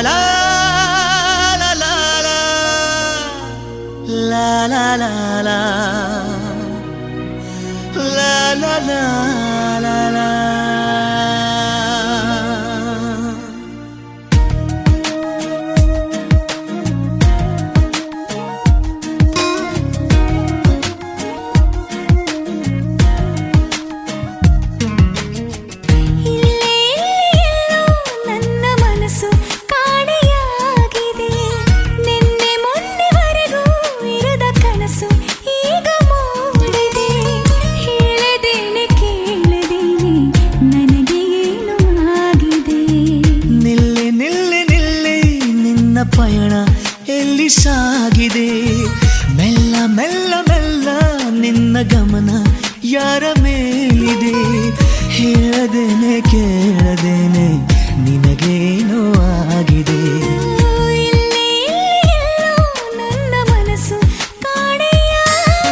la la la la la la la la la la la la. ಪಯಣ ಎಲ್ಲಿ ಸಾಗಿದೆ ಮೆಲ್ಲ ಮೆಲ್ಲ ಮೆಲ್ಲ ನಿನ್ನ ಗಮನ ಯಾರ ಮೇಲಿದೆ ಹೇಳದೇನೆ ಕೇಳದೇನೆ ನಿನಗೇನೋ ಆಗಿದೆ ನನ್ನ ಮನಸ್ಸು ಕಾಣೆಯಾಗಿದೆ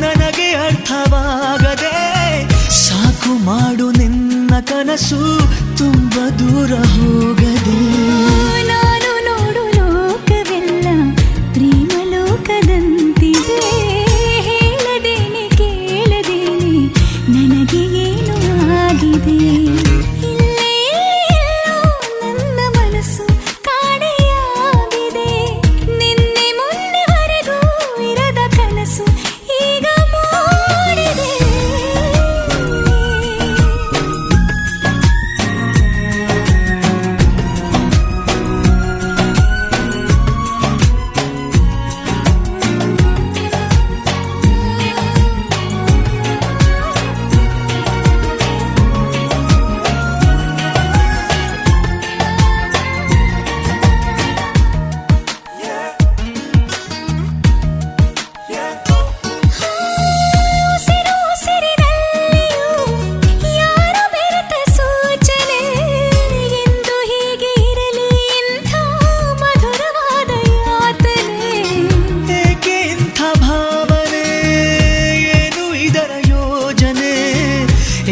ನನಗೆ ಅರ್ಥವಾಗದೆ ಸಾಕು ಮಾಡು ನಿನ್ನ ಕನಸು ತುಂಬ ದೂರ ಹೋಗದೆ ನಾನು ನೋಡು ಲೋಕವೆಲ್ಲ ಪ್ರೇಮ ಲೋಕದಂತಿದೆ ಹೇಳದೇನೆ ಕೇಳದೇನೆ ನನಗೆ ಏನು ಆಗಿದೆ ನನ್ನ ಮನಸ್ಸು ಕಾಣೆಯಾಗಿದೆ ನಿನ್ನೆ ಮೊನ್ನೆವರೆಗೂ ಇರದ ಕನಸು ಈಗ ಮೂಡಿದೆ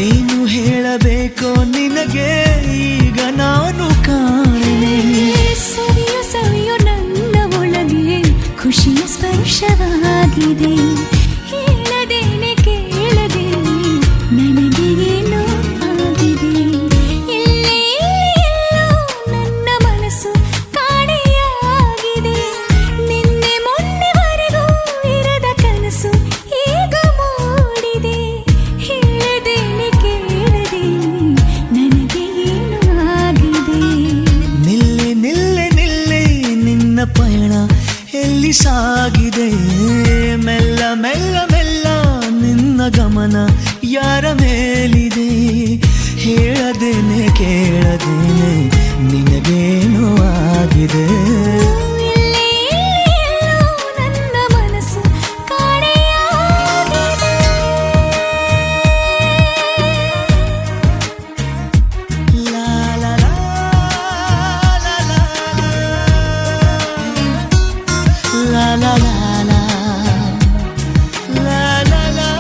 ಏನು ಹೇಳಬೇಕೋ ನಿನಗೆ ಈಗ ನಾನು ಕಾಣೆ ಸವಿಯೋ ಸವಿಯೋ ನನ್ನ ಒಳಗೆ ಖುಷಿಯ ಸ್ಪರ್ಶವಾಗಿದೆ ಹೇಳದೇನೆ ಕೇಳದೇನೆ ನನಗೆ ಏನೋ ಆಗಿದೆ ಎಲ್ಲೋ ನನ್ನ ಮನಸ್ಸು ಕಾಣೆಯಾಗಿದೆ ನಿನ್ನೆ ಮೊನ್ನೆವರೆಗೂ ಇರದ ಕನಸು ಈಗ ಮೂಡಿದೆ ಹೇಳದೇನೆ ಕೇಳದೇನೆ ನನಗೆ ಏನು ಆಗಿದೆ ನಿಲ್ಲೆ ನಿಲ್ಲೆ ನಿಲ್ಲೆ ನಿನ್ನ ಪಯಣ ಎಲ್ಲಿ ಸಾಗಿದೆ ಮೆಲ್ಲ ಮೆಲ್ಲ ಮೆಲ್ಲ ನಿನ್ನ ಗಮನ ಯಾರ ಮೇಲಿದೆ ಹೇಳದೇನೆ ಕೇಳದೇನೆ ನಿನಗೇನೋ ಆಗಿದೆ ನನ್ನ ಮನಸ್ಸು ಕಾಣೆಯಾಗಿದೆ ಲಾ ಲಾ ಲಾ ಲಾ ಲಾ la la la la la la la la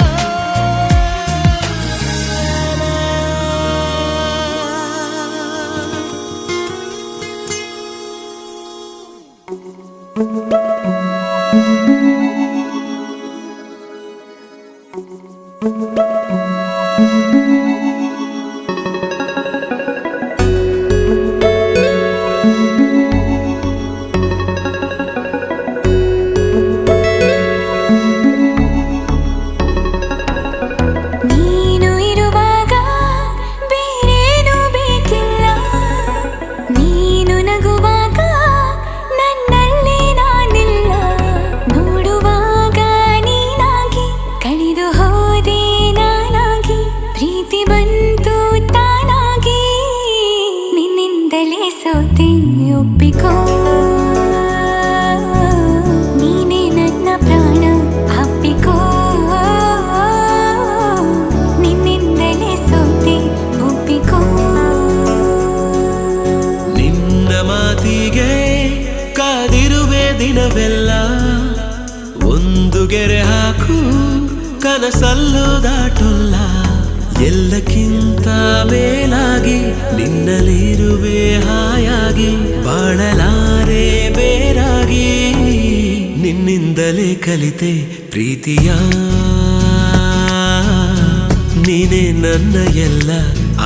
ಕನಸಲ್ಲೂ ದಾಟುಲ್ಲ ಎಲ್ಲಕ್ಕಿಂತ ಮೇಲಾಗಿ ನಿನ್ನಲ್ಲಿರುವೆ ಹಾಯಾಗಿ ಬಾಳಲಾರೆ ಬೇರಾಗಿ ನಿನ್ನಿಂದಲೇ ಕಲಿತೆ ಪ್ರೀತಿಯ ನೀನೇ ನನ್ನ ಎಲ್ಲ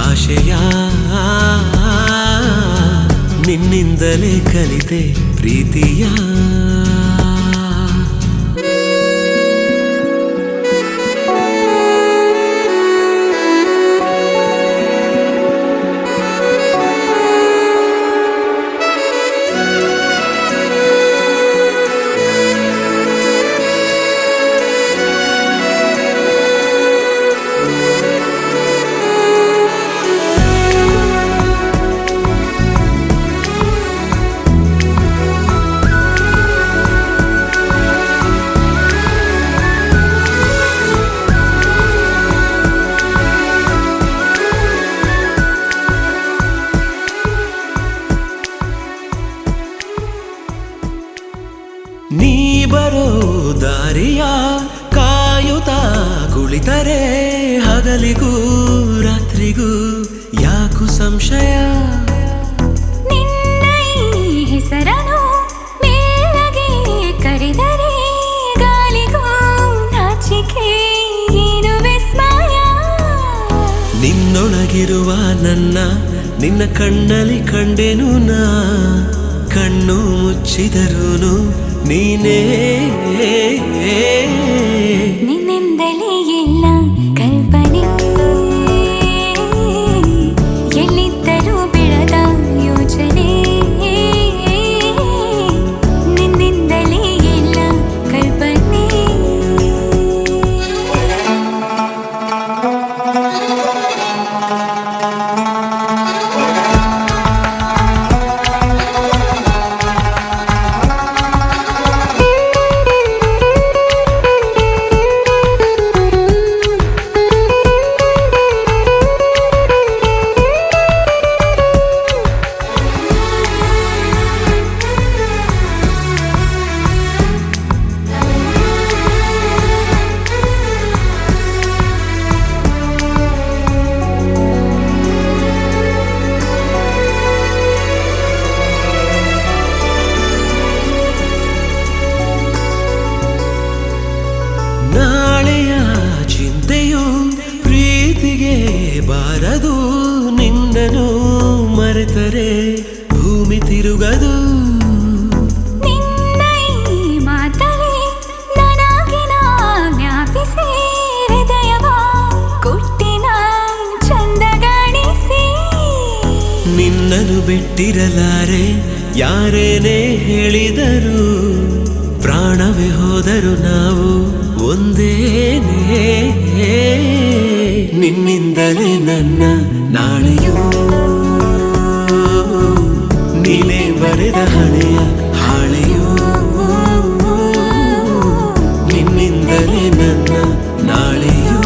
ಆಶಯ ನಿನ್ನಿಂದಲೇ ಕಲಿತೆ ಪ್ರೀತಿಯ ನೀ ಬರೋ ದಾರಿಯ ಕಾಯುತ್ತಾ ಕುಳಿತರೆ ಹಗಲಿಗೂ ರಾತ್ರಿಗೂ ಯಾಕು ಸಂಶಯ ನಿನ್ನ ಈ ಹೆಸರನು ಮೇಲಗೆ ಕರೆದರೆ ಗಾಳಿಗೂ ನಾಚಿಕೆ ಏನು ವಿಸ್ಮಯ ನಿನ್ನೊಳಗಿರುವ ನನ್ನ ನಿನ್ನ ಕಣ್ಣಲ್ಲಿ ಕಂಡೆನು ನಾ ಕಣ್ಣು ಮುಚ್ಚಿದರೂನು ನೀನೇ ನಿನ್ನಿಂದಲೇ ಎಲ್ಲ ಕಲ್ಪನೆ ಎಲ್ಲಿದ್ದರೂ ಬೆಳೆದ ಯೋಚನೆ ನಿನ್ನಿಂದಲೇ ಎಲ್ಲ ಕಲ್ಪನೆ ನಾಳೆಯ ಚಿಂತೆಯು ಪ್ರೀತಿಗೆ ಬಾರದು ನಿನ್ನನು ಮರೆತರೆ ಭೂಮಿ ತಿರುಗದು ನಿನ್ನ ಈ ಮಾತಲ್ಲಿ ನನಗಿನ ಜ್ಞಾಪಿಸಿ ಹೃದಯವ ಕೊಟ್ಟಿನ ಚಂದಗಾಣಿಸಿ ನಿನ್ನನು ಬಿಟ್ಟಿರಲಾರೆ ಯಾರೇನೇ ಹೇಳಿದರು ಪ್ರಾಣವೇ ಹೋದರು ನಾವು ಒಂದೇನೇ ನಿನ್ನಿಂದಲೇ ನನ್ನ ನಾಳೆಯೂ ನೀನೇ ಬರೆದ ಹಣೆಯ ಹಾಳೆಯೂ ನಿನ್ನಿಂದಲೇ ನನ್ನ ನಾಳೆಯೂ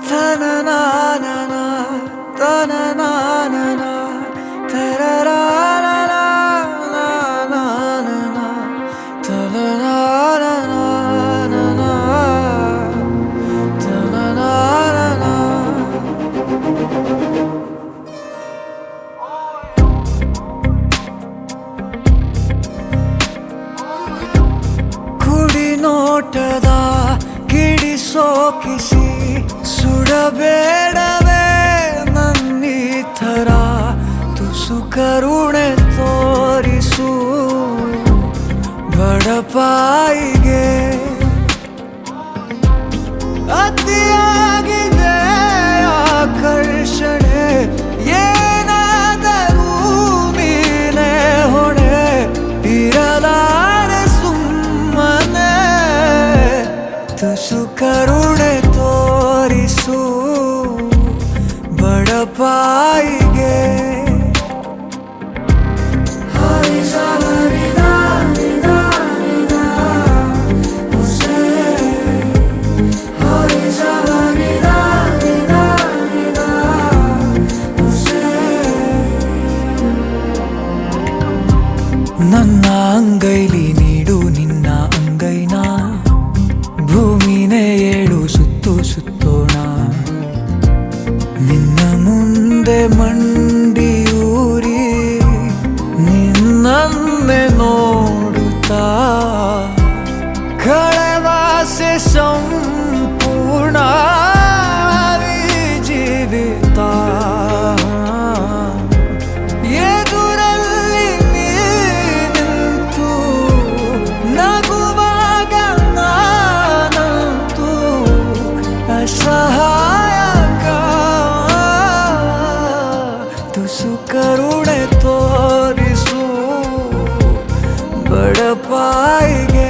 ತನನಾನನ ತನನಾನನ ತರರಾನನ ತನನಾನನ ತನನಾನನ ಕುಡಿ ನೋಟದ ಕಿಡಿ ಸೋಕಿಸಿ ಸುಡಬೇಡವೇ ನನ್ನಿ ಥರ ತುಸು ಕರುಣೆ ತೋರಿಸು ಬಡಪಾಯಿಗೆ ಅತಿಯಾಗಿದೆ ಆಕರ್ಷಣೆ ಏನಾದರೂ ನೀನೇ ಹೊಣೆ ಇರಲಾರೆ ಸುಮ್ಮನೆ ತುಸು ಕರುಣೆ ತೋರಿಸು ಬಡಪಾಯಿಗೆ ನನ್ನ ಅಂಗೈಲಿ ನೀಡು ನಿನ್ನ ಅಂಗೈನ ಭೂಮಿನೇ ಏಳು ಸುತ್ತು ಸುತ್ತೋಣ ನಿನ್ನ ಮುಂದೆ ಮಂಡಿಯೂರಿ ನಿನ್ನನ್ನೇ ನೋಡುತ್ತಾ ಕಳೆವಾಸೆ ಸಂಪೂರ್ಣ ಜೀವಿತ ಎದುರಲ್ಲಿ ನೀ ನಿಂತು ನಗುವಾಗ ನಾನಂತೂ ಅಸಹಾಯಕ ತುಸು ಕರುಣೆ ತೋರಿಸು ಬಡಪಾಯಿಗೆ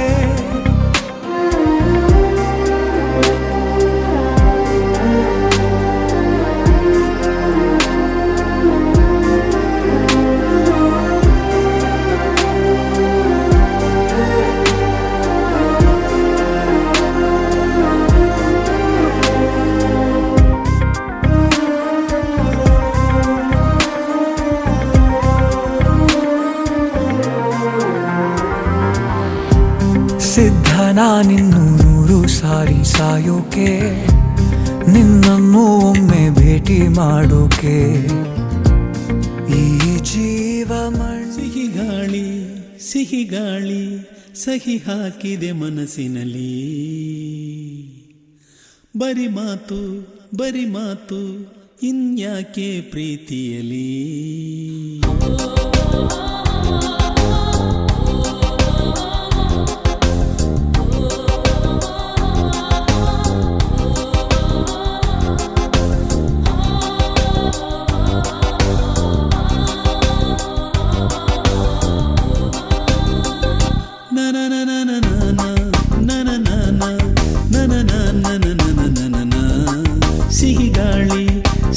ಸಿದ್ಧ ನಾನಿನ್ನು 100 ಸಾರಿ ಸಾಯೋಕೆ ನಿನ್ನನ್ನು ಒಮ್ಮೆ ಭೇಟಿ ಮಾಡೋಕೆ ಈ ಜೀವ ಸಿಹಿ ಗಾಳಿ ಸಹಿ ಹಾಕಿದೆ ಮನಸ್ಸಿನಲ್ಲಿ ಬರಿ ಮಾತು ಇನ್ಯಾಕೆ ಪ್ರೀತಿಯಲಿ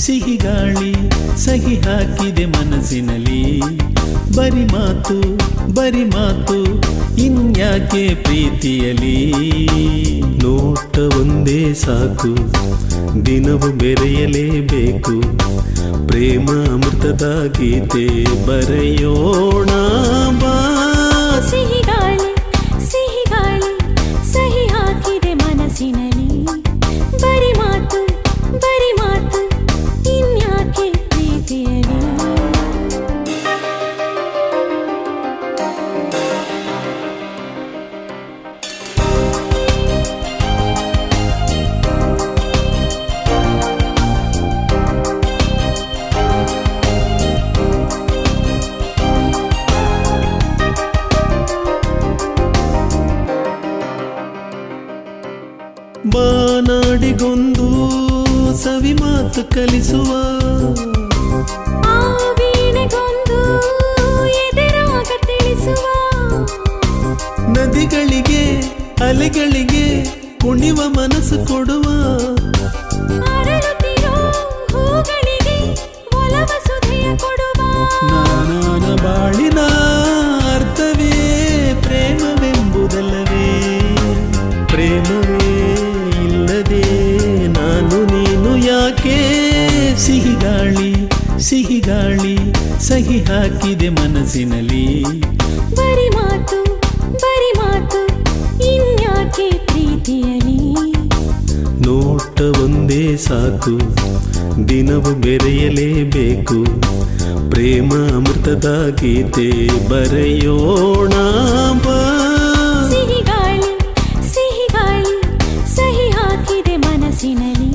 ಸಿಹಿ ಗಾಳಿ ಸಹಿ ಹಾಕಿದೆ ಮನಸ್ಸಿನಲ್ಲಿ ಬರಿ ಮಾತು ಇನ್ಯಾಕೆ ಪ್ರೀತಿಯಲಿ ನೋಟ ಒಂದೇ ಸಾಕು ದಿನವು ಬೆರೆಯಲೇಬೇಕು ಪ್ರೇಮ ಅಮೃತದ ಗೀತೆ ಬರೆಯೋಣ ಬಾ ಸಿಹಿ ಗಾಳಿ ಸಹಿ ಹಾಕಿದೆ ಮನಸ್ಸಿನಲ್ಲಿ ಬರಿ ಮಾತು ಇನ್ಯಾಕೆ ಪ್ರೀತಿಯಲಿ ಬಾನಾಡಿಗೊಂದು ಸವಿ ಮಾತು ಕಲಿಸುವ ಆ ವೀಣೆಗೊಂದು ಎದೆರಾಗ ತಿಳಿಸುವ ನದಿಗಳಿಗೆ ಅಲೆಗಳಿಗೆ ಕುಣಿವ ಮನಸ್ಸು ಕೊಡುವ ಅರಳುತ್ತಿರೋ ಹೂಗಳಿಗೆ ಒಲವ ಸುಧೆಯ ಕೊಡುವ ನಾನಾನ ಬಾಳಿನ ಅರ್ಥವೇ ಪ್ರೇಮವೆಂಬುದಲ್ಲವೇ ಪ್ರೇಮವೇ ಇಲ್ಲದೆ ನಾನು ನೀನು ಹಾಕಿದೆ ಮನಸ್ಸಿನಲ್ಲಿ. ಬರಿ ಮಾತು ಇನ್ಯಾಕೆ ಪ್ರೀತಿಯಲಿ. ನೋಟ ಒಂದೇ ಸಾಕು ದಿನವು ಬೆರೆಯಲೇಬೇಕು. ಪ್ರೇಮ ಅಮೃತದ ಗೀತೆ ಬರೆಯೋಣ ಬಾ. ಸಿಹಿ ಗಾಳಿ ಸಹಿ ಹಾಕಿದೆ ಮನಸ್ಸಿನಲ್ಲಿ.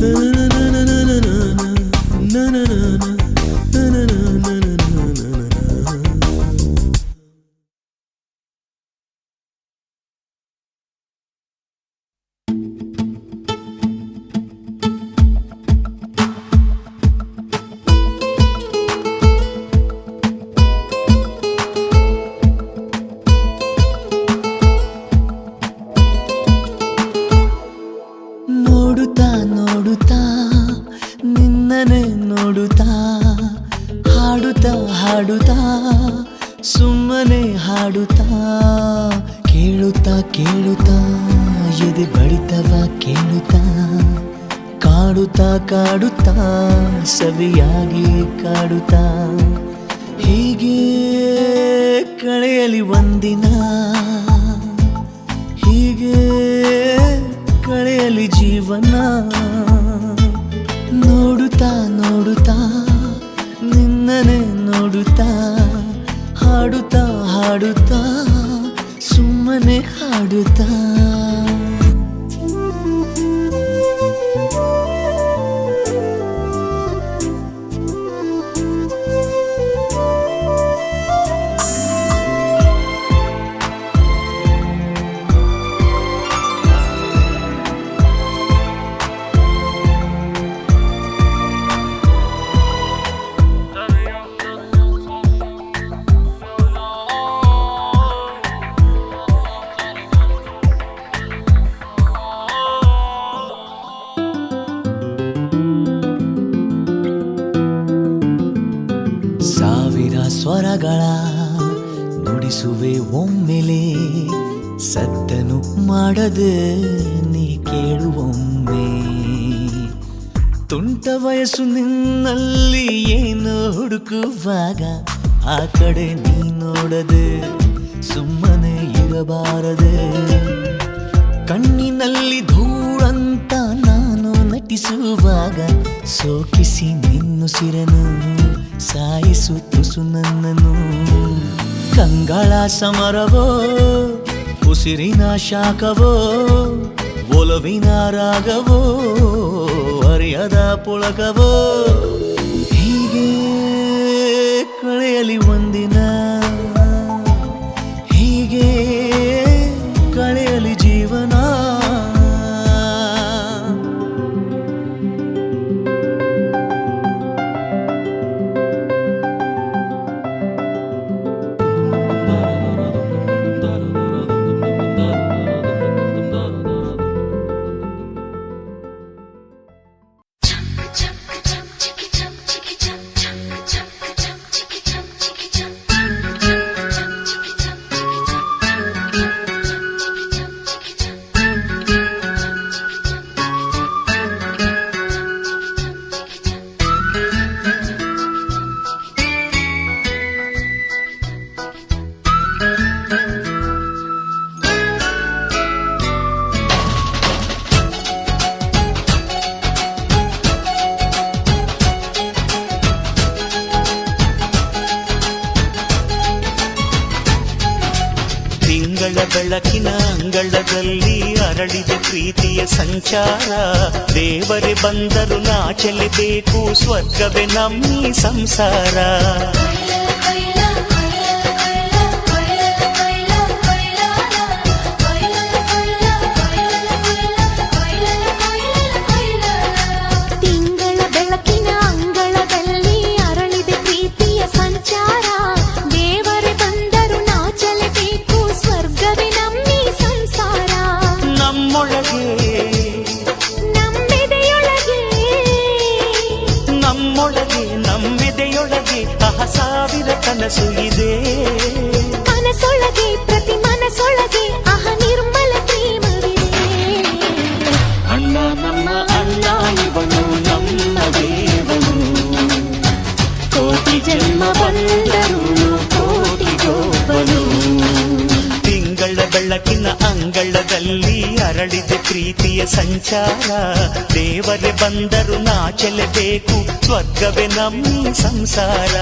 ನೋಡುತ್ತಾ ನಿನ್ನನೆ ನೋಡುತ್ತಾ ಹಾಡುತ್ತಾ ಸುಮ್ಮನೆ ಹಾಡುತ್ತಾ ಕೇಳುತ್ತಾ ಎದೆ ಬಡಿತವ ಕೇಳುತ್ತಾ ಕಾಡುತ್ತಾ ಸವಿಯಾಗಿ ಕಾಡುತ್ತಾ ಹೀಗೆ ಕಳೆಯಲಿ ಒಂದಿನ, ಹೀಗೆ ಕಳೆಯಲಿ ಜೀವನ. ನೋಡುತ್ತಾ ನಿನ್ನನೆ ನೋಡುತ್ತಾ ಹಾಡುತ್ತಾ ಸುಮ್ಮನೆ ಹಾಡುತ್ತಾ. ಸ್ವರಗಳ ನುಡಿಸುವೆ ಒಮ್ಮೆಲೆ ಸದ್ದನು ಮಾಡದೆ ನೀ ಕೇಳುವೊಮ್ಮೆ. ತುಂಟ ವಯಸ್ಸು ನಿನ್ನಲ್ಲಿ ಏನು ಹುಡುಕುವಾಗ ಆ ಕಡೆ ನೀ ನೋಡದೆ ಸುಮ್ಮನೆ ಇರಬಾರದೆ. ಕಣ್ಣಿನಲ್ಲಿ ಧೂಳಂತ ನಾನು ನಟಿಸುವಾಗ ಸೋಕಿಸಿ ನಿನ್ನುಸಿರನು ಸಾಯಿಸು ತುಸು ನನ್ನನು. ಕಂಗಳ ಸಮರವೋ ಉಸಿರಿನ ಶಾಖವೋ ಒಲವಿನ ರಾಗವೋ ಅರಿಯದ ಪುಳಕವೋ ಹೀಗೆ ಕಳೆಯಲಿ ಒಂದಿನ, ಹೀಗೆ ಕಳೆಯಲಿ ಜೀವನ. ಬೆಳಕಿನ ಅಂಗಳದಲ್ಲಿ ಅರಳಿದ ಪ್ರೀತಿಯ ಸಂಚಾರ. ದೇವರೇ ಬಂದರು ನಾಚಲೇಬೇಕು, ಸ್ವರ್ಗವೇ ನಮ್ಮಿ ಸಂಸಾರ. ತಿಂಗಳ ಬೆಳಕಿನ ಅಂಗಳದಲ್ಲಿ ಅರಳಿದ ಪ್ರೀತಿಯ ಸಂಚಾರ. ದೇವರೇ ಬಂದರು ನಾಚಲೇಬೇಕು, ಸ್ವರ್ಗವೇ ನಮ್ಮಿ ಸಂಸಾರ. ನಮ್ಮೊಳಗೆ ನಮ್ಮೆದೆಯೊಳಗೆ ಸಾವಿರ ಕನಸು ಇದೆ. ಕನಸೊಳಗೆ ಪ್ರತಿ ಮನಸೊಳಗೆ ನಿರ್ಮಲ ಪ್ರೇಮವಿದೆ. ಅಣ್ಣ ನಮ್ಮ ಅಣ್ಣ ಇವನು ನಮ್ಮ ದೇವನು, ಕೋಟಿ ಜನ್ಮ ಬಂದರು ಸಂಚಾರ ದೇವರೇ ಬಂದರು ನಾಚಲೇಬೇಕು ಸ್ವರ್ಗವೇ ನಮ್ಮ ಸಂಸಾರ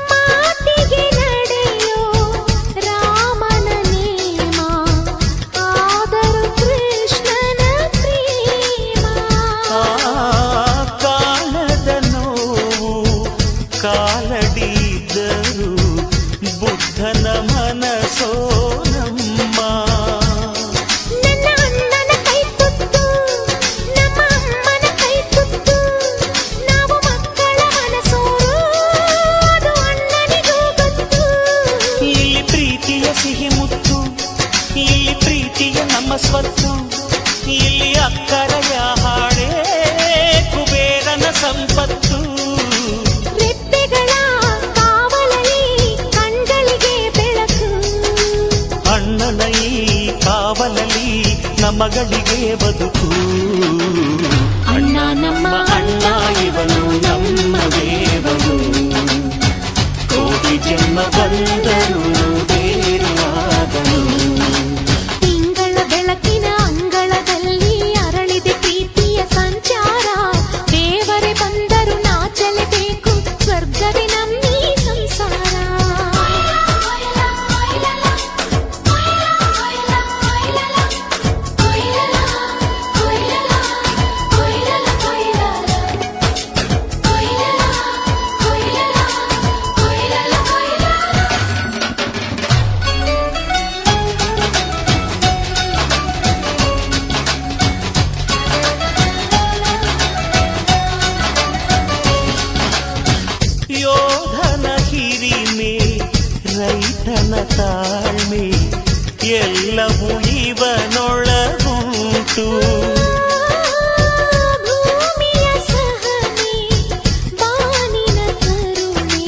ಮಾತಿಗೆ ನಡೆಯೋ ರಾಮನ ನೇಮ ಆದರೂ ಕೃಷ್ಣನ ಪ್ರೇಮ ಕಾಣದ ನೋವು ಕಾಲಡಿದ್ದರು ಬುದ್ಧನ ಮನಸೋ ನಮ್ಮ ನನ್ನ ಅಣ್ಣನ ಕೈ ತುತ್ತು ನಮ್ಮ ಅಮ್ಮನ ಕೈ ತುತ್ತು ನಾವು ಮಕ್ಕಳ ಮನಸೋರು ಅದು ಅಣ್ಣನಿಗೂ ಗೊತ್ತು ಇಲ್ಲಿ ಪ್ರೀತಿಯ ಸಿಹಿ ಮುತ್ತು ಇಲ್ಲಿ ಪ್ರೀತಿಯ ನಮ್ಮ ಸ್ವತ್ತು ಇಲ್ಲಿ ಅಕ್ಕರೆಯ ಹಾಡೇ ಕುಬೇರನ ಸಂಪತ್ತು ರೆಪ್ಪೆಗಳ ಕಾವಲಲ್ಲಿ ಕಣ್ಗಳಿಗೆ ಬೆಳಕು ಅಣ್ಣನ ಈ ಕಾವಲಲ್ಲಿ ನಮಗಳಿಗೆ ಬದುಕು ಅಣ್ಣ ನಮ್ಮ ಅಣ್ಣ ಇವನು ನಮ್ಮ ದೇವರು ಕೋಟಿ ಜನ್ಮ ಬಂದರು ಬೇರೆಯಾದನು ತಿಂಗಳ ಬೆಳಕಿನ ಅಂಗಳದಲ್ಲಿ ಅರಳಿದೆ ಪ್ರೀತಿಯ ಸಂಚಾರ ದೇವರೇ ಬಂದರು ನಾಚಲೇಬೇಕು ಸ್ವರ್ಗವೇ ನಮ್ಮೀ ಸಂಸಾರ ಯೋಧನ ಹಿರಿಮೆ ರೈತನ ತಾಳ್ಮೆ ಎಲ್ಲವೂ ಇವನೊಳಗುಂಟು ಭೂಮಿಯ ಸಹನೆ ಬಾನಿನ ಕರುಣೆ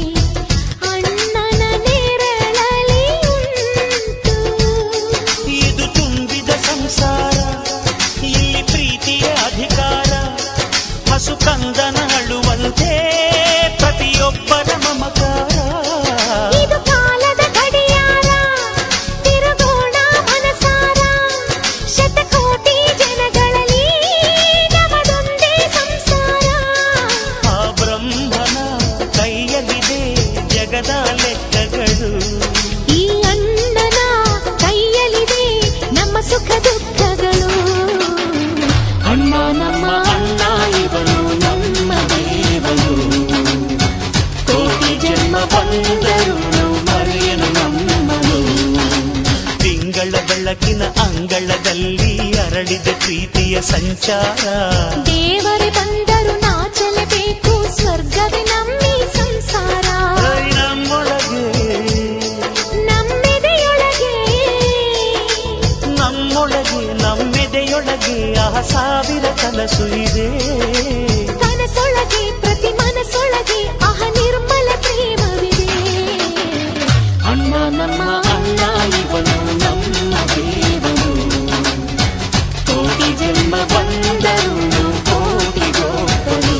ಅಣ್ಣನ ನೆರಳಲ್ಲಿ ಉಂಟು ಇದು ತುಂಬಿದ ಸಂಸಾರ ಇಲ್ಲಿ ಪ್ರೀತಿಯ ಅಧಿಕಾರ ಹಸು ಕಂದನ ಅಳುವಂತೆ ಪ್ರತಿಯೊಬ್ಬರ ಮಮಕಾರ ಇದು ಕಾಲದ ಗಡಿಯಾರ ತಿರುಗೋಣ ಮನಸಾರ ಶತಕೋಟಿ ಜನಗಳಲ್ಲಿ ನಮದೊಂದೇ ಸಂಸಾರ ಆ ಬ್ರಹ್ಮನ ಕೈಯಲ್ಲಿದೆ ಜಗದ ಲೆಕ್ಕಗಳು ಈ ಅಣ್ಣನ ಕೈಯಲ್ಲಿದೆ ನಮ್ಮ ಸುಖ ದುಃಖಗಳು ಅಣ್ಣ ನಮ್ಮ ಅಣ್ಣ ಇವನು ನಮ್ಮ ದೇವರು ಕೋಟಿ ಜನ್ಮ ಬಂದರು ಮರೆಯನು ನಮ್ಮನು ತಿಂಗಳ ಬೆಳಕಿನ ಅಂಗಳದಲ್ಲಿ ಅರಳಿದ ಪ್ರೀತಿಯ ಸಂಚಾರ ದೇವರೇ ಬಂದರು ನಾಚಲೇಬೇಕು ಸ್ವರ್ಗವೇ ನಮ್ಮೀ ಸಂಸಾರ ನಮ್ಮೊಳಗೆ ನಮ್ಮೆದೆಯೊಳಗೆ ನಮ್ಮೊಳಗೆ ನಮ್ಮೆದೆಯೊಳಗೆ ಸಾವಿರ ಕನಸು ಇದೆ ಕನಸೊಳಗೆ ಪ್ರತಿ ಮನಸೊಳಗೆ ನಿರ್ಮಲ ಪ್ರೇಮವಿದೆ ಅಣ್ಣ ನಮ್ಮ ಅಣ್ಣ ಇವನು ನಮ್ಮ ದೇವರು ಕೋಟಿ ಜನ್ಮ ಬಂದರು ಕೋಟಿಗೋಪನು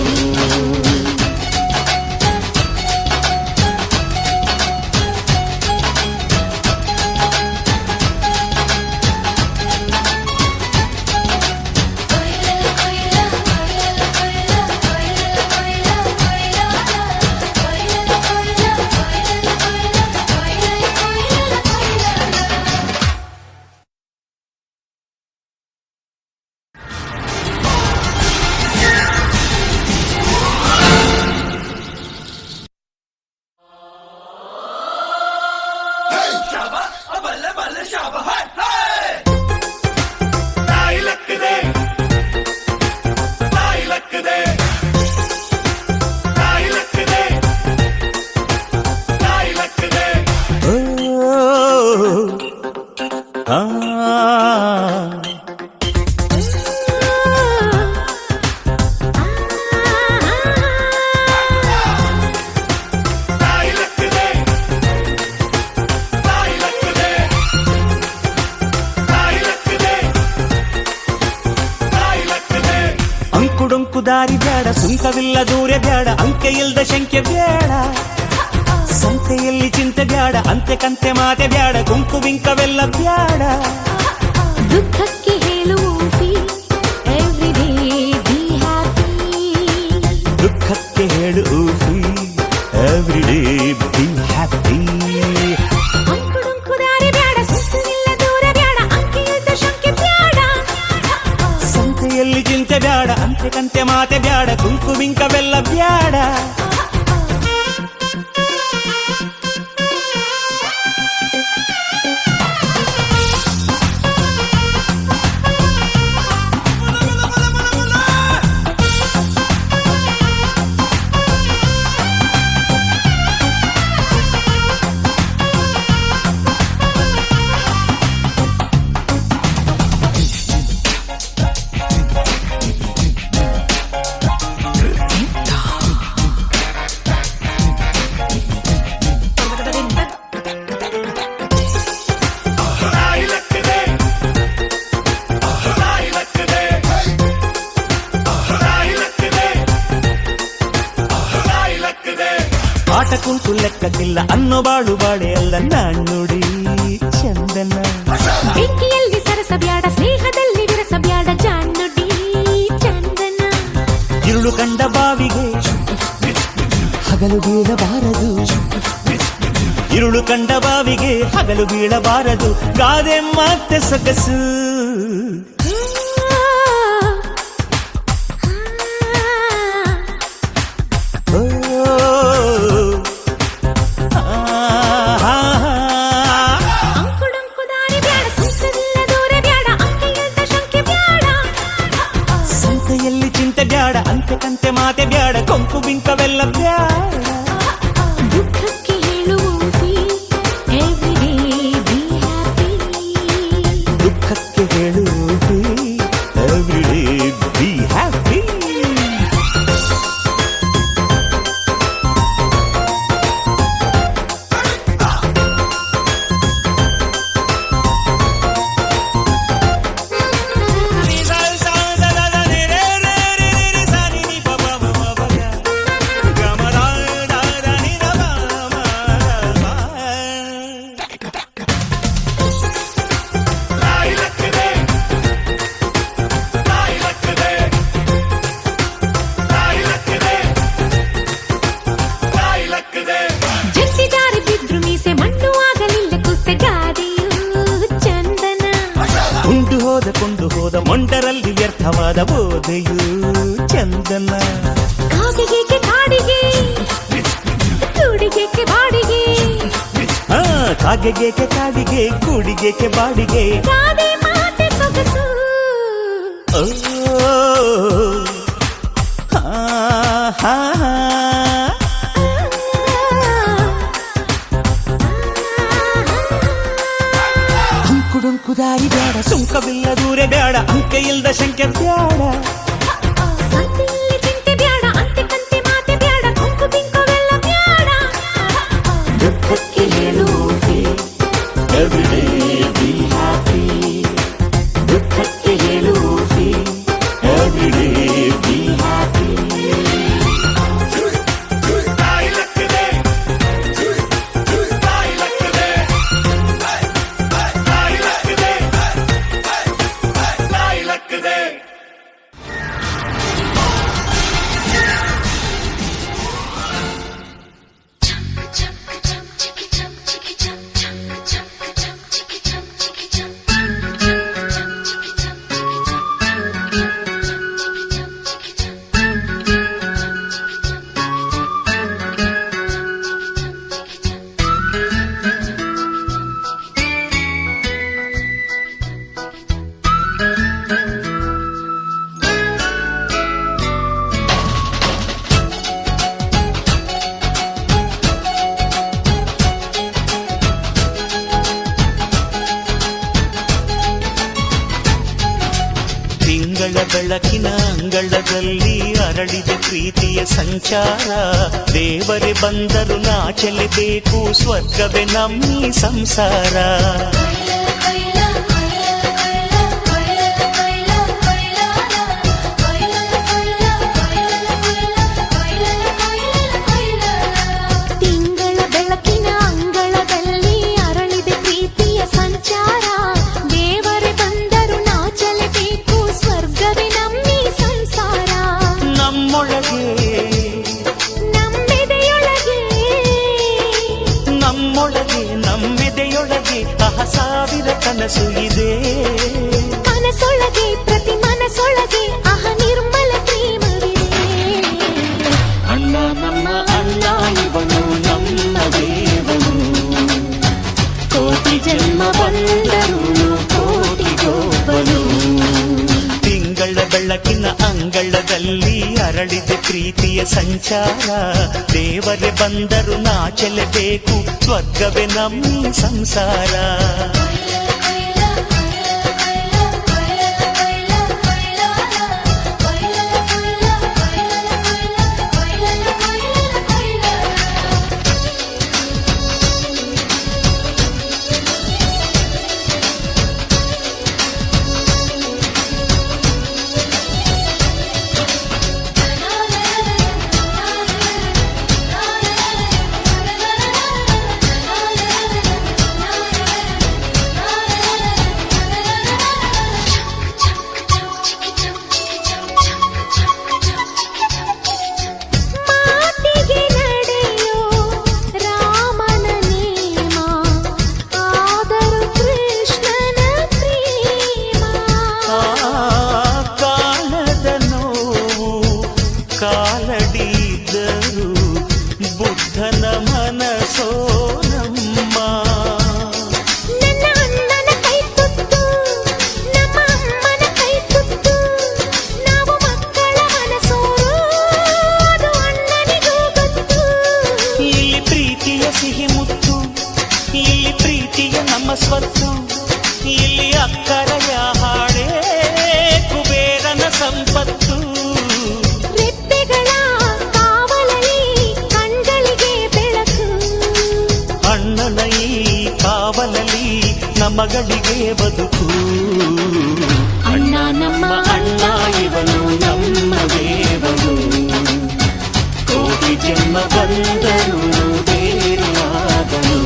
ಆ ಅಂಕುಡೊಂಕು ದಾರಿ ಬೇಡ, ಸುಂಕವಿಲ್ಲ ದೂರ ಬೇಡ, ಅಂಕೆ ಇಲ್ದ ಶಂಕೆ ಬೇಡ, ಸಂತೆಯಲ್ಲಿ ಚಿಂತೆ ಬ್ಯಾಡ, ಅಂತೆ ಕಂತೆ ಮಾತೆ ಬ್ಯಾಡ, ಗುಂಪು ಬಿಂಕವೆಲ್ಲ ಬ್ಯಾಡ. ದುಃಖಕ್ಕೆ ಹೇಳುವ ಎವ್ರಿ ಡೇ ಬಿ ಹ್ಯಾಪಿ. ದುಃಖಕ್ಕೆ ಹೇಳು ಎವ್ರಿ ಡೇ ಬಿ ಹ್ಯಾಪಿ. ಅಂಕುಡೊಂಕು ದಾರಿ ಬ್ಯಾಡ, ಸುಂಕವಿಲ್ಲ ದೂರ ಬ್ಯಾಡ, ಅಂಕೆ ಇಲ್ದ ಶಂಕೆ ಬ್ಯಾಡ, ಸಂತೆಯಲ್ಲಿ ಚಿಂತೆ ಬ್ಯಾಡ, ಅಂತೆ ಕಂತೆ ಮಾತೆ ಬ್ಯಾಡ, ಗುಂಪು ಬಿಂಕವೆಲ್ಲ ಬ್ಯಾಡ. ಆಟ ಕುಂಟು ಲೆಕ್ಕಕ್ಕಿಲ್ಲ ಅನ್ನೋ ಬಾಳು ಬಾಳೆ ಅಲ್ಲ ನಾಣ್ಣುಡಿ ಚಂದನ. ಬೆಂಕಿಯಲ್ಲಿ ಸರಸ ಬ್ಯಾಡ, ಸ್ನೇಹದಲ್ಲಿ ವಿರಸ ಬ್ಯಾಡ, ಜಾಣ್ಣುಡಿ ಚಂದನ. ഇരുಳು ಕಂಡ ಬಾವಿಗೆ ಹಗಲು ಬೀಳಬಾರದು, ഇരുಳು ಕಂಡ ಬಾವಿಗೆ ಹಗಲು ಬೀಳಬಾರದು, ಗಾದೆ ಮತ್ತೆ ಸೊಗಸು. ಅಂಕುಡೊಂಕು ದಾರಿ ಬ್ಯಾಡ, ಸುಂಕವಿಲ್ಲ ದೂರ ಬ್ಯಾಡ, ಅಂಕೆ ಇಲ್ದ ಶಂಕೆ ಬ್ಯಾಡ, ಸಂತೆಯಲ್ಲಿ ಚಿಂತೆ ಬ್ಯಾಡ, ಅಂತೆ ಕಂತೆ ಮಾತೆ ಬ್ಯಾಡ, ಕೊಂಕು ಬಿಂಕವೆಲ್ಲ ಬ್ಯಾಡ. ದುಃಖಕ್ಕೆ ಹೇಳುವ ಎವ್ರಿ ಡೇ ಬಿ ಹ್ಯಾಪಿ. ದುಃಖಕ್ಕೆ ಹೇಳು ಎವ್ರಿ ಡೇ ಬಿ ಹ್ಯಾಪಿ. ಜಟ್ಟಿ ಜಾರಿ ಬಿದ್ರು ಮೀಸೆ ಮಣ್ಣು ಆಗಲಿಲ್ಲ ಕುಸೆ, ಗಾದೆಯು ಚಂದನ. ಕೊಂಡು ಹೋದ ಮೊಂಡರಲ್ಲಿ ವ್ಯರ್ಥವಾದ ಬೋಧೆಯು ಚಂದನ. ಕಾಗೆಗೆ ಕಾಡಿಗೆ, ಕೂಡಿಗೆ ಬಾಡಿಗೆ, ಕಾಗೆಗೆ ಕಾಡಿಗೆ, ಕೂಡಿಗೆ ಬಾಡಿಗೆ, ಗಾದೆ ಮಾತೆ ಸೊಗಸು. ಓ ಹಾ ಹಾ ಹಾ. ಅಂಕುಡೊಂಕು ದಾರಿ ಬೇಡ, ಸುಂಕವಿಲ್ಲ ದೂರ ಬೇಡ, ಅಂಕೆ ಇಲ್ದ ಶಂಕೆ ಬ್ಯಾಡ. ಸಂತೆಯಲ್ಲಿ ಚಿಂತೆ ಬ್ಯಾಡ, ಅಂತೆ ಕಂತೆ ಮಾತೆ ಬ್ಯಾಡ, ಗುಂಪು ಬಿಂಕವೆಲ್ಲ ಬ್ಯಾಡ. ದುಃಖಕ್ಕೆ ಹೇಳು ಎವ್ರಿ ಡೇ ಬಿ ಹ್ಯಾಪಿ. ದುಃಖಕ್ಕೆ ಹೇಳು ಎವ್ರಿ ಡೇ ಬಿ ಹ್ಯಾಪಿ. ತಿಂಗಳ ಬೆಳಕಿನ ಅಂಗಳದಲ್ಲಿ ಅರಳಿದ ಪ್ರೀತಿಯ ಸಂಚಾರ ದೇವರೇ ಬಂದರು ನಾಚಲೇಬೇಕು ಸ್ವರ್ಗವೇ ನಮ್ಮಿ ಸಂಸಾರ ತಿಂಗಳ ಬೆಳಕಿನ ಅಂಗಳದಲ್ಲಿ ಅರಳಿದ ಪ್ರೀತಿಯ ಸಂಚಾರ ದೇವರೇ ಬಂದರು ನಾಚಲೇಬೇಕು ಸ್ವರ್ಗವೇ ನಮ್ಮಿ ಸಂಸಾರ ನಮ್ಮೊಳಗೆ ನಮ್ಮೆದೆಯೊಳಗೆ ಸಾವಿರ ಕನಸು ಇದೆ ಕನಸೊಳಗೆ ಪ್ರತಿ ಮನಸೊಳಗೆ ನಿರ್ಮಲ ಪ್ರೇಮವಿದೆ ಅಣ್ಣ ನಮ್ಮ ಅಣ್ಣ ಇವನು ನಮ್ಮ ದೇವನು ಕೋಟಿ ಜನ್ಮ ಬಂದರು ಕೋಟಿಗೊಬ್ಬನು ತಿಂಗಳ ಬೆಳಕಿನ ಅಂಗಳದಲ್ಲಿ ಅರಳಿದ ಪ್ರೀತಿಯ ಸಂಚಾರ ದೇವರೇ ಬಂದರು ನಾಚಲೇಬೇಕು ಸ್ವರ್ಗವೇ ನಮ್ಮಿ ಸಂಸಾರ ಮಾತಿಗೆ ನಡೆಯೋ ರಾಮನ ನೇಮ ಆದರೂ ಕೃಷ್ಣನ ಪ್ರೇಮ ಕಾಲದ ನೋವು ಕಾಲಡಿದ್ದರು ಬುದ್ಧನ ಮನಸೋ ನಮ್ಮ ನನ್ನ ಅಣ್ಣನ ಕೈ ತುತ್ತು ನಮ್ಮ ಅಮ್ಮನ ಕೈ ತುತ್ತು ನಾವು ಮಕ್ಕಳ ಮನಸೋರು ಅದು ಅಣ್ಣನಿಗೂ ಗೊತ್ತು ಇಲ್ಲಿ ಪ್ರೀತಿಯ ಸಿಹಿ ಮುತ್ತು ಇಲ್ಲಿ ಪ್ರೀತಿಯ ನಮ್ಮ ಸ್ವತ್ತು ಇಲ್ಲಿ ಅಕ್ಕರೆಯ ಹಾಡೇ ಕುಬೇರನ ಸಂಪತ್ತು ರೆಪ್ಪೆಗಳ ಕಾವಲಲ್ಲಿ ಕಣ್ಗಳಿಗೆ ಬೆಳಕು ಅಣ್ಣನ ಈ ಕಾವಲಲ್ಲಿ ನಮಗಳಿಗೆ ಬದುಕು ಅಣ್ಣ ನಮ್ಮ ಅಣ್ಣ ಇವನು ನಮ್ಮ ದೇವನು ಕೋಟಿ ಜನ್ಮ ಬಂದರು ಬೇರೆಯಾದನು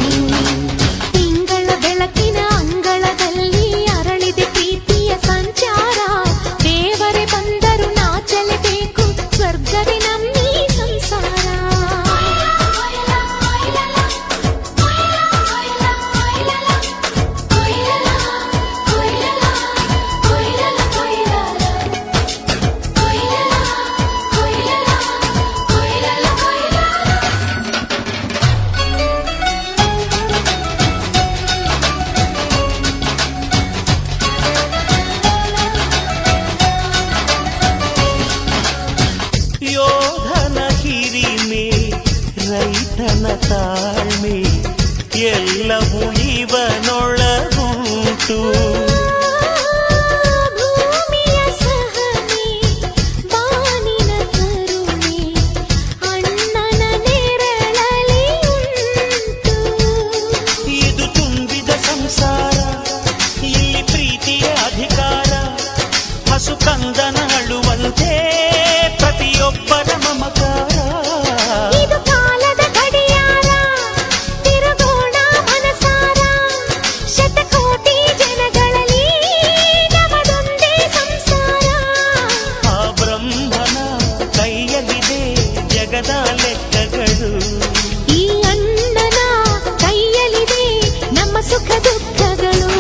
ತಿಂಗಳ ಬೆಳಕಿನ ಅಂಗಳದಲ್ಲಿ ಅರಳಿದ ಪ್ರೀತಿಯ ಸಂಚಾರ ದೇವರೇ ಬಂದರು ನಾಚಲೇಬೇಕು ಸ್ವರ್ಗವೇ ನಮ್ಮಿ ಸಂಸಾರ ಯೋಧನ ಹಿರಿಮೆ ರೈತನ ತಾಳ್ಮೆ ಎಲ್ಲವೂ ಇವನೊಳಗುಂಟು ಭೂಮಿಯ ಸಹನೆ ಬಾನಿನ ಕರುಣೆ ಅಣ್ಣನ ನೆರಳಲ್ಲಿ ಉಂಟು ಇದು ತುಂಬಿದ ಸಂಸಾರ ಇಲ್ಲಿ ಪ್ರೀತಿಯ ಅಧಿಕಾರ ಹಸು ಕಂದನ ಅಳುವಂತೆ ಪ್ರತಿಯೊಬ್ಬರ ಮಮಕಾರ ಇದು ಕಾಲದ ಗಡಿಯಾರ ತಿರುಗೋಣ ಮನಸಾರ ಶತಕೋಟಿ ಜನಗಳಲ್ಲಿ ನಮದೊಂದೇ ಸಂಸಾರ ಆ ಬ್ರಹ್ಮನ ಕೈಯಲ್ಲಿದೆ ಜಗದ ಲೆಕ್ಕಗಳು ಈ ಅಣ್ಣನ ಕೈಯಲ್ಲಿದೆ ನಮ್ಮ ಸುಖ ದುಃಖಗಳು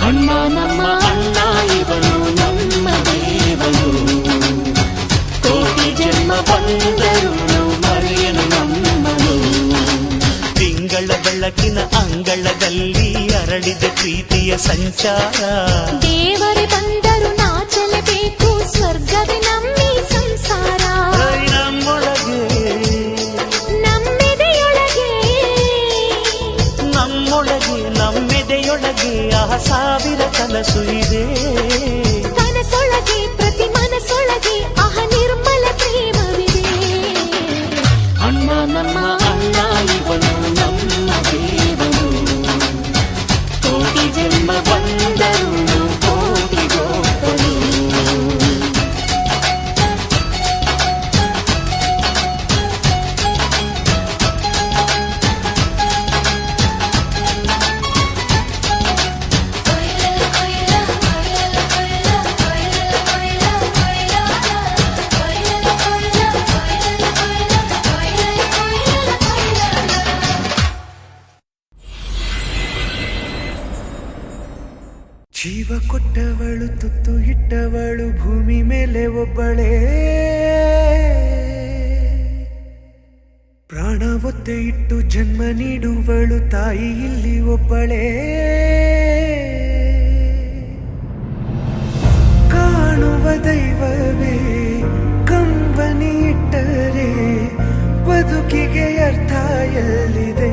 ಅಣ್ಣ ನಮ್ಮ ಅಣ್ಣ ಇವನು ನಮ್ಮ ದೇವನು ಕೋಟಿ ಜನ್ಮ ಬಂದರು ಮರೆಯನು ನಮ್ಮನು ತಿಂಗಳ ಬೆಳಕಿನ ಅಂಗಳದಲ್ಲಿ ಅರಳಿದ ಪ್ರೀತಿಯ ಸಂಚಾರ ದೇವರೇ ಬಂದರು ನಾಚಲೇಬೇಕು ಸ್ವರ್ಗವೇ ನಮ್ಮಿ ಸಂಸಾರ ನಮ್ಮೊಳಗೆ ನಮ್ಮೆದೆಯೊಳಗೆ ನಮ್ಮೆದೆಯೊಳಗೆ ಸಾವಿರ ಕನಸು ಇದೆ ಕನಸು ಒಳಗೆ ಪ್ರತಿ ಮನಸ್ಸೊಳಗೆ ಆಹ ನಿರ್ಮಲ ಪ್ರೇಮವಿದೆ. ಅಣ್ಣ ನಮ್ಮ ಅಣ್ಣ ಇವನು ನಮ್ಮ ದೇವನು, ಕೋಟಿ ಜನ್ಮ ಬಂದರು ಕೋಟಿ ಗೋಪನು. ಜೀವ ಕೊಟ್ಟವಳು ತುತ್ತು ಇಟ್ಟವಳು ಭೂಮಿ ಮೇಲೆ ಒಬ್ಬಳೇ, ಪ್ರಾಣ ಒತ್ತೆ ಇಟ್ಟು ಜನ್ಮ ನೀಡುವಳು ತಾಯಿ ಇಲ್ಲಿ ಒಬ್ಬಳೇ. ಕಾಣುವ ದೈವವೇ ಕಂಬನಿ ಇಟ್ಟರೆ ಬದುಕಿಗೆ ಅರ್ಥ ಎಲ್ಲಿದೆ.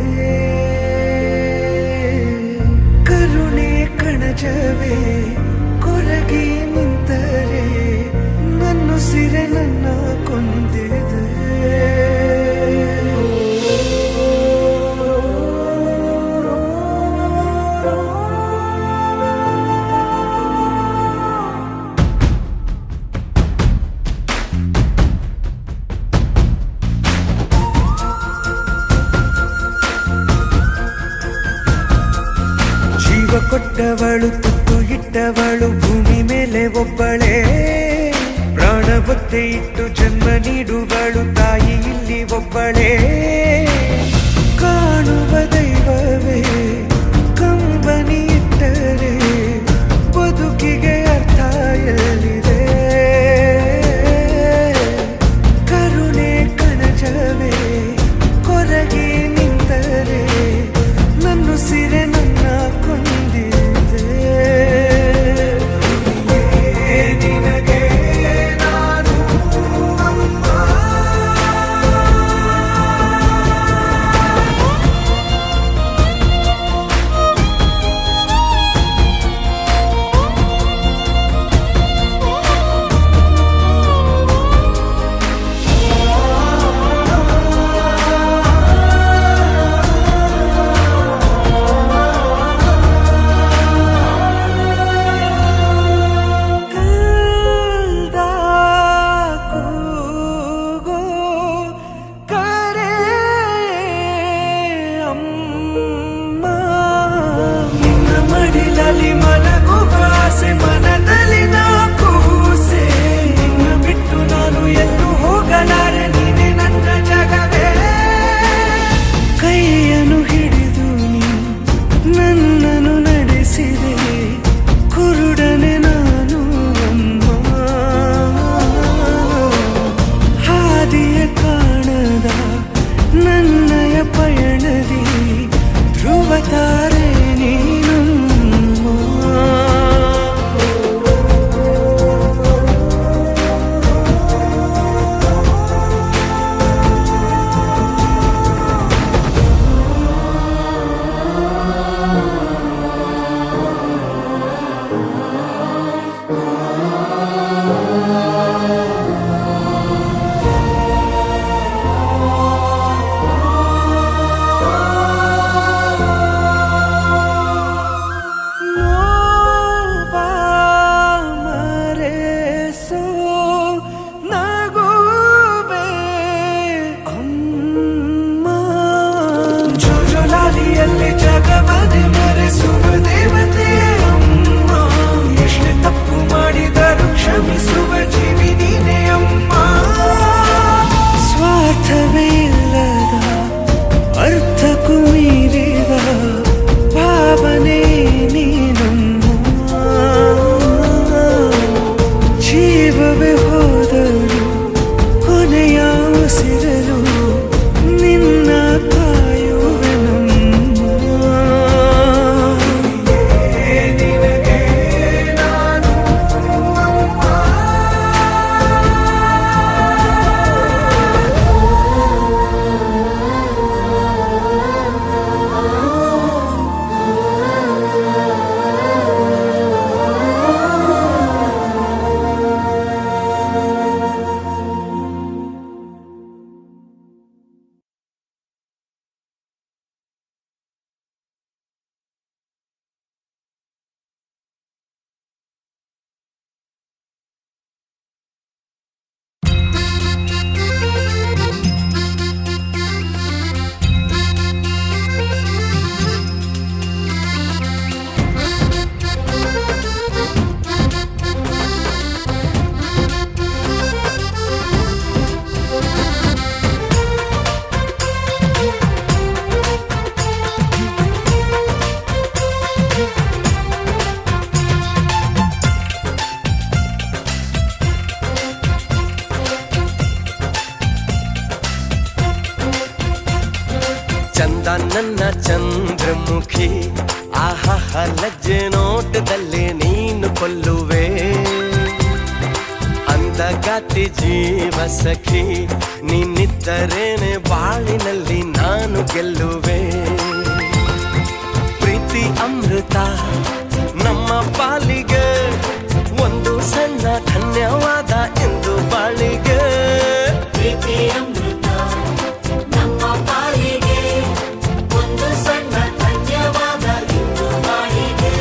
ಕರುಣೆ ಕಣಜವೇ ಕೊರಗಿ ನಿಂತರೆ ನನ್ನುಸಿರೆ ನನ್ನ ಕೊಂದಿದೆ. ಜೀವ ಕೊಟ್ಟವಳು ತುತ್ತು ಇಟ್ಟವಳು ಭೂಮಿ ಮೇಲೆ ಒಬ್ಬಳೇ, ಪ್ರಾಣ ಒತ್ತೆ ಇಟ್ಟು ಜನ್ಮ ನೀಡುವಳು ತಾಯಿ ಇಲ್ಲಿ ಒಬ್ಬಳೇ. ಕಾಣುವ ದೈವವೇ ಕಂಬನಿ ಇಟ್ಟರೆ ಬದುಕಿಗೆ ಅರ್ಥ ಎಲ್ಲಿದೆ. ಕರುಣೆ ಕಣಜವೇ ಕೊರಗಿ ನಿಂತರೆ ನನ್ನುಸಿರೆ ನನ್ನ ಕೊಂದಿದೆ. ನಿನಗೆ ನಾನು ಅಮ್ಮ. ನನ್ನ ಚಂದ್ರಮುಖಿ ಆಹಾಹ ಲಜ್ಜೆ ನೋಟದಲ್ಲಿ ನೀನು ಕೊಲ್ಲುವೆ ಅಂದಗಾತಿ ಜೀವ ಸಖಿ ನೀನಿದ್ದರೇನೆ ಬಾಳಿನಲ್ಲಿ ನಾನು ಗೆಲ್ಲುವೆ ಪ್ರೀತಿ ಅಮೃತ ನಮ್ಮ ಪಾಲಿಗೆ ಒಂದು ಸಣ್ಣ ಧನ್ಯವಾದ ಎಂದು ಬಾಳಿಗೆ ಪ್ರೀತಿ ಅಮೃತ ನಮ್ಮ ಪಾಲಿಗೆ ಒಂದು ಸಣ್ಣ ಧನ್ಯವಾದ ಇಂದು ಬಾಳಿಗೆ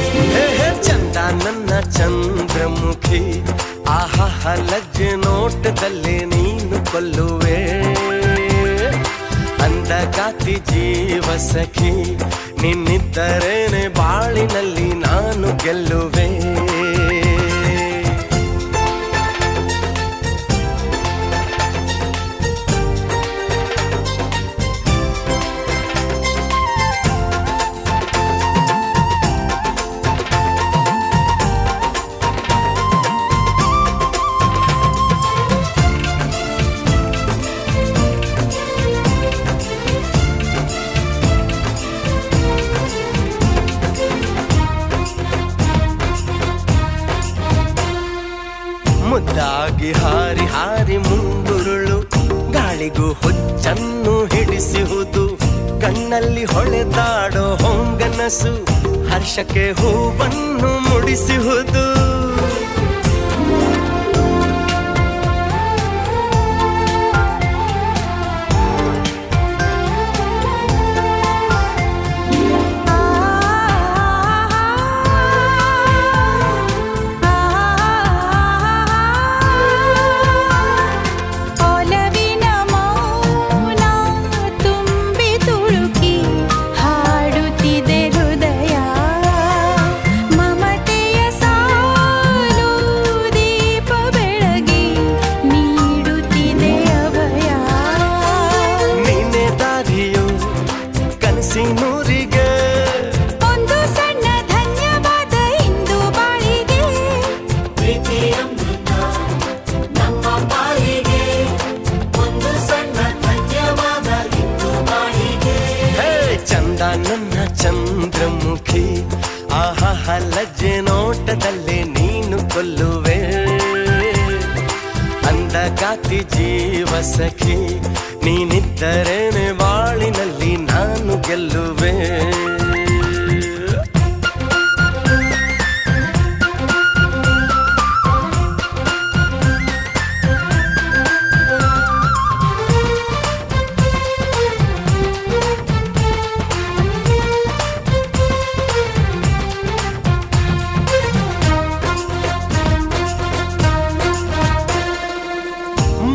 ಚಂದ ನನ್ನ ಚಂದ್ರಮುಖಿ ಆಹಾಹ ಲಜ್ಜೆ ನೋಟದಲ್ಲಿ ನೀನು ಕೊಲ್ಲುವೆ ಅಂದಗಾತಿ ಜೀವ ಸಖಿ ನಿನ್ನಿದ್ದರೇನೆ ಬಾಳಿನಲ್ಲಿ ನಾನು ಗೆಲ್ಲುವೆ ಮುದ್ದಾಗಿ ಹಾರಿ ಹಾರಿ ಮುಂದುರುಳು ಗಾಳಿಗೂ ಹೊಚ್ಚನ್ನು ಹಿಡಿಸುವುದು ಕಣ್ಣಲ್ಲಿ ಹೊಳೆದಾಡೋ ಹೊಂಗನಸು ಹರ್ಷಕ್ಕೆ ಹೂವನ್ನು ಮುಡಿಸುವುದು ನೂರಿಗೆ ಒಂದು ಸಣ್ಣ ಧನ್ಯವಾದ ಇಂದು ಬಾಳಿಗೆ ಪ್ರೀತಿ ಅಮೃತ ನಮ್ಮ ಪಾಲಿಗೆ ಒಂದು ಸಣ್ಣ ಧನ್ಯವಾದ ಇಂದು ಬಾಳಿಗೆ ಚಂದ ನನ್ನ ಚಂದ್ರಮುಖಿ ಆಹಾಹ ಲಜ್ಜೆ ನೋಟದಲ್ಲಿ ನೀನು ಕೊಲ್ಲುವೆ ಅಂದಗಾತಿ ಜೀವ ಸಖಿ ನೀನಿದ್ದರೇನೆ ಬಾಳಿನಲ್ಲಿ ನಾನು ಗೆಲ್ಲುವೆ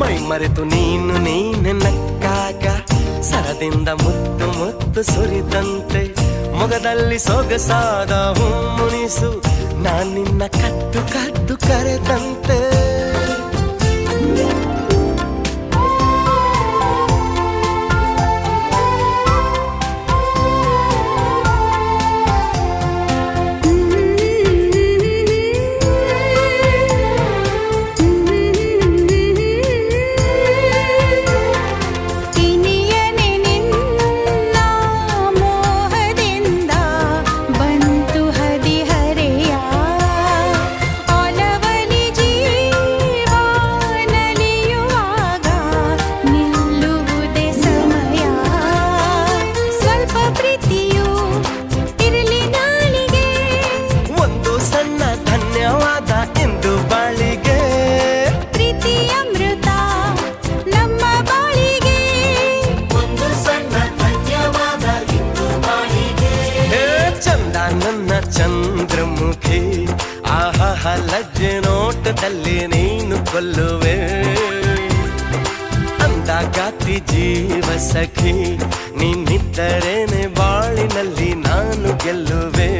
ಮೈ ಮರೆತು ನೀನು ನೀನೆ ನಕ್ಕಾಗ ಸರದಿಂದ ಮುತ್ತು ಮುತ್ತು ಸುರಿದಂತೆ ಮೊಗದಲ್ಲಿ ಸೊಗಸಾದ ಮುನಿಸು ನಾನಿನ್ನ ಕದ್ದು ಕದ್ದು ಕರೆದಂತೆ ಚಂದ್ರಮುಖಿ ಆಹಾಹ ಲಜ್ಜೆ ನೋಟದಲ್ಲಿ ನೀನು ಕೊಲ್ಲುವೆ ಅಂದಗಾತಿ ಜೀವ ಸಖಿ ನೀನಿದ್ದರೇನೆ ಬಾಳಿನಲ್ಲಿ ನಾನು ಗೆಲ್ಲುವೆ